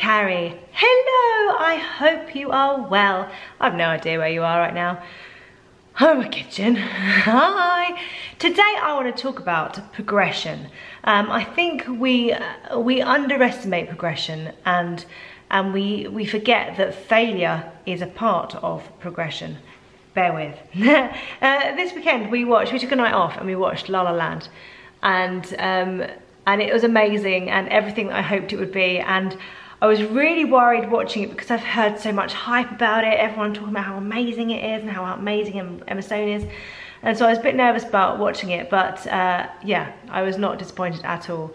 Carrie. Hello, I hope you are well. I've no idea where you are right now. Oh, my kitchen. Hi. Today I want to talk about progression. I think we underestimate progression and we forget that failure is a part of progression. Bear with. This weekend we took a night off and we watched La La Land, and it was amazing and everything that I hoped it would be. And I was really worried watching it because I've heard so much hype about it, everyone talking about how amazing it is and how amazing Emma Stone is. And so I was a bit nervous about watching it, but yeah, I was not disappointed at all.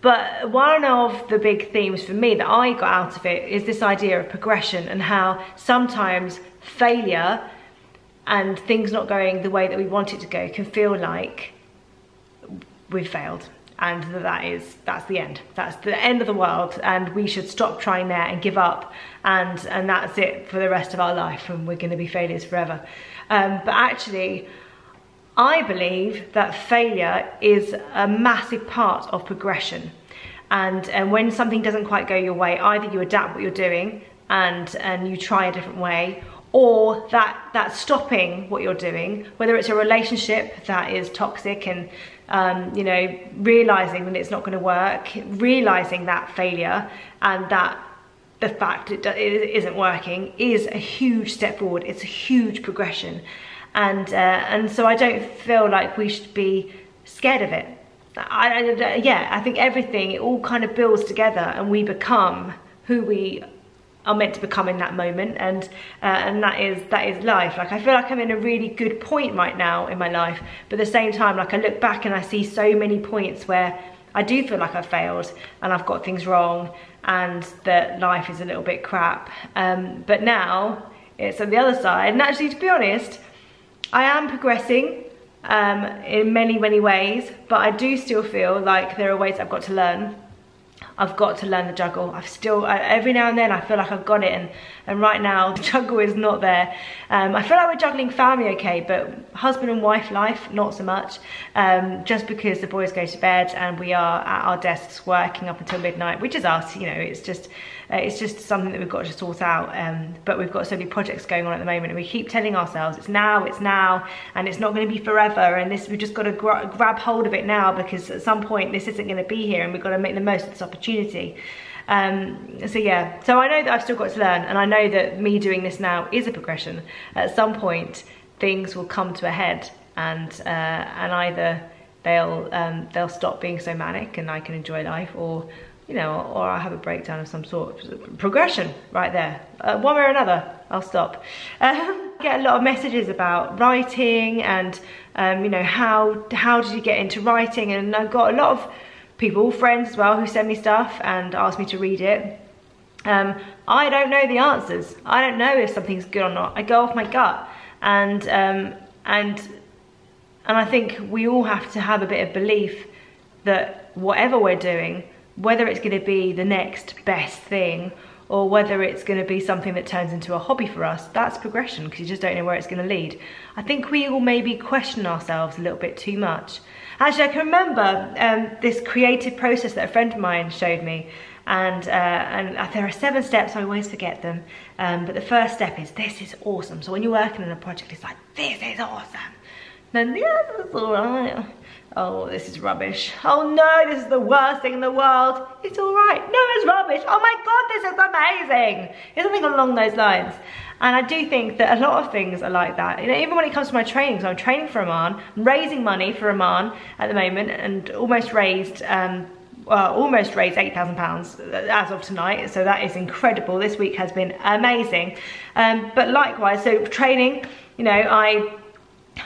But one of the big themes for me that I got out of it is this idea of progression and how sometimes failure and things not going the way that we want it to go can feel like we've failed. And that's the end. That's the end of the world, and we should stop trying there and give up, and that's it for the rest of our life, and we're going to be failures forever. But actually, I believe that failure is a massive part of progression. And when something doesn't quite go your way, either you adapt what you're doing and you try a different way, or that stopping what you're doing, whether it's a relationship that is toxic and you know, realizing that it's not going to work, realizing that failure and that the fact it isn't working is a huge step forward. It's a huge progression, and so I don't feel like we should be scared of it. Yeah, I think everything, it all kind of builds together and we become who we are meant to become in that moment, and that is life. Like, I feel like I'm in a really good point right now in my life, but at the same time, like, I look back and I see so many points where I do feel like I've failed and I've got things wrong and that life is a little bit crap. But now it's on the other side, and actually, to be honest, I am progressing in many ways, but I do still feel like there are ways I've got to learn. I've got to learn the juggle. Every now and then I feel like I've got it, and right now the juggle is not there. I feel like we're juggling family okay, but husband and wife life, not so much. Just because the boys go to bed and we are at our desks working up until midnight, which is us, you know, it's just something that we've got to sort out. But we've got so many projects going on at the moment, and we keep telling ourselves it's now, and it's not going to be forever, and we've just got to grab hold of it now, because at some point this isn't going to be here and we've got to make the most of this opportunity. So yeah, so I know that I've still got to learn, and I know that me doing this now is a progression. At some point things will come to a head, and either they'll stop being so manic and I can enjoy life, or you know, or I'll have a breakdown of some sort. Progression right there. One way or another, I'll stop. I get a lot of messages about writing and you know, how did you get into writing, and I've got a lot of people, friends as well, who send me stuff and ask me to read it. I don't know the answers. I don't know if something's good or not. I go off my gut, and I think we all have to have a bit of belief that whatever we're doing, whether it's going to be the next best thing or whether it's going to be something that turns into a hobby for us, that's progression, because you just don't know where it's going to lead. I think we all maybe question ourselves a little bit too much. Actually, I can remember this creative process that a friend of mine showed me, and there are 7 steps. I always forget them, but the first step is, this is awesome. So when you're working on a project, it's like, this is awesome. Then, yeah, that's all right. Oh, this is rubbish. Oh no, this is the worst thing in the world. It's all right. No, it's rubbish. Oh my God, this is amazing. It's something along those lines. And I do think that a lot of things are like that. You know, even when it comes to my training, so I'm training for Oman, I'm raising money for Oman at the moment, and almost raised £8,000 as of tonight. So that is incredible. This week has been amazing. But likewise, so training, you know,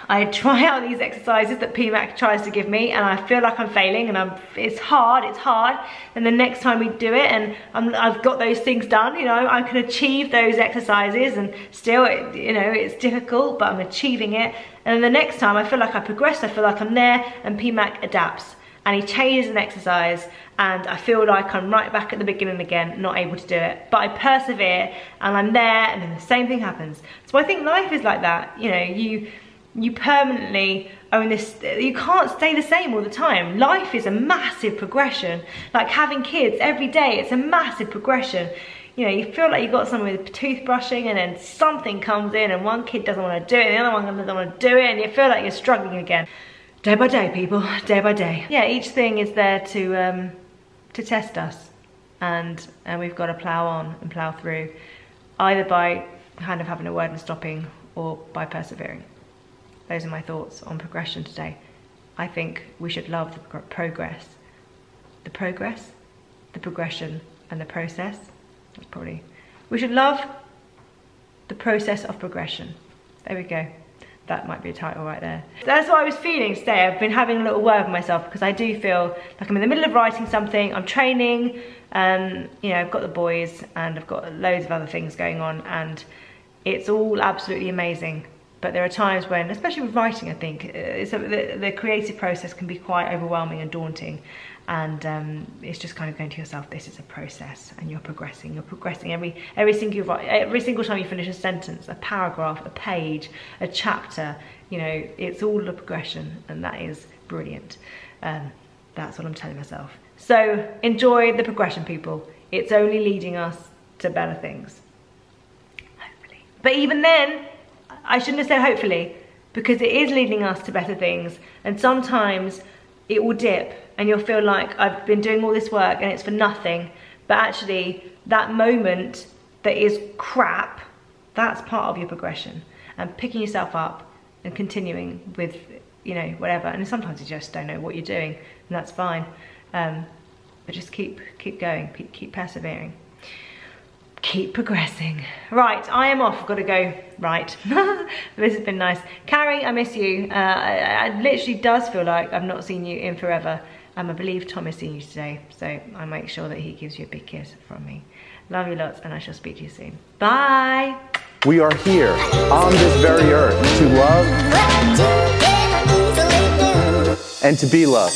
I try out these exercises that PMAC tries to give me, and I feel like I'm failing, and it's hard. And the next time we do it, and I've got those things done, you know, I can achieve those exercises, and still, you know, it's difficult, but I'm achieving it. And then the next time, I feel like I progressed. I feel like I'm there, and PMAC adapts, and he changes an exercise, and I feel like I'm right back at the beginning again, not able to do it. But I persevere, and I'm there, and then the same thing happens. So I think life is like that. You know, You permanently own this. You can't stay the same all the time. Life is a massive progression. Like having kids every day, it's a massive progression. You know, you feel like you've got someone with toothbrushing and then something comes in and one kid doesn't want to do it and the other one doesn't want to do it and you feel like you're struggling again. Day by day, people, day by day. Yeah, each thing is there to test us, and we've got to plough on and plough through, either by kind of having a word and stopping or by persevering. Those are my thoughts on progression today. I think we should love the progress. The progress, the progression, and the process. That's probably, we should love the process of progression. There we go. That might be a title right there. That's what I was feeling today. I've been having a little word with myself because I do feel like I'm in the middle of writing something. I'm training, you know, I've got the boys and I've got loads of other things going on and it's all absolutely amazing. But there are times when, especially with writing, I think, the creative process can be quite overwhelming and daunting. And it's just kind of going to yourself, this is a process and you're progressing every single time you finish a sentence, a paragraph, a page, a chapter, you know, it's all a progression and that is brilliant. That's what I'm telling myself. So enjoy the progression, people. It's only leading us to better things, hopefully. But even then, I shouldn't have said hopefully, because it is leading us to better things, and sometimes it will dip and you'll feel like I've been doing all this work and it's for nothing, but actually that moment that is crap, that's part of your progression, and picking yourself up and continuing with, you know, whatever. And sometimes you just don't know what you're doing and that's fine, but just keep going, keep persevering. Keep progressing. Right, I am off. I've got to go. Right. This has been nice. Carrie, I miss you. It literally does feel like I've not seen you in forever. I believe Tom has seen you today, so I make sure that he gives you a big kiss from me. Love you lots, and I shall speak to you soon. Bye. We are here on this very earth to love and to be loved.